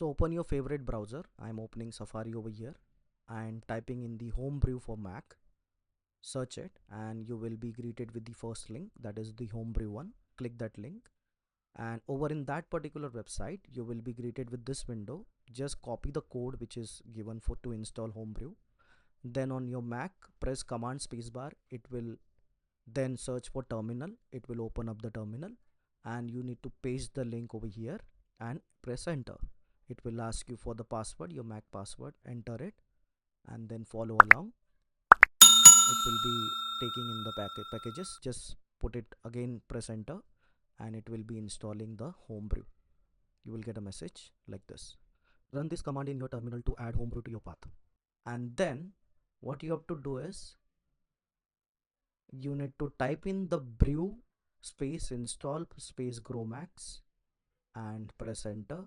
So open your favorite browser. I'm opening Safari over here and typing in the Homebrew for Mac. Search it and you will be greeted with the first link, that is the Homebrew one. Click that link and over in that particular website you will be greeted with this window. Just copy the code which is given for to install Homebrew. Then on your Mac press command spacebar. It will then search for terminal. It will open up the terminal and you need to paste the link over here and press enter. It will ask you for the password, your Mac password. Enter it and then follow along. It will be taking in the packages. Just put it again, press enter and it will be installing the Homebrew. You will get a message like this. Run this command in your terminal to add Homebrew to your path. And then what you have to do is you need to type in the brew space install space GROMACS and press enter.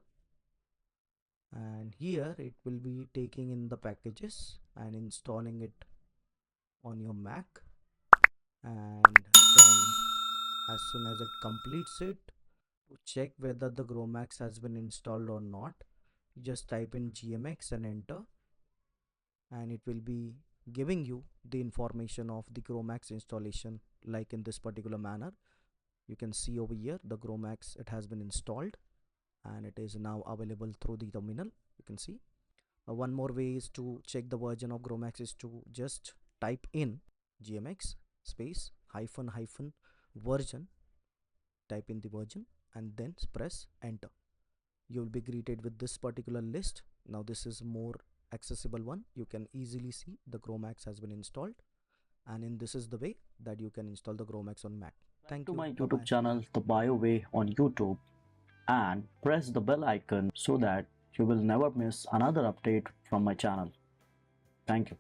And here it will be taking in the packages and installing it on your Mac. And then as soon as it completes it, to check whether the GROMACS has been installed or not, you just type in GMX and enter and it will be giving you the information of the GROMACS installation like in this particular manner. You can see over here the GROMACS, it has been installed and it is now available through the terminal. You can see one more way is to check the version of GROMACS is to just type in GMX space hyphen version, type in the version and then press enter. You will be greeted with this particular list. Now this is more accessible one. You can easily see the GROMACS has been installed and in this is the way that you can install the GROMACS on Mac. Thank you. To my YouTube channel, The Bio Way on YouTube, and press the bell icon so that you will never miss another update from my channel. Thank you.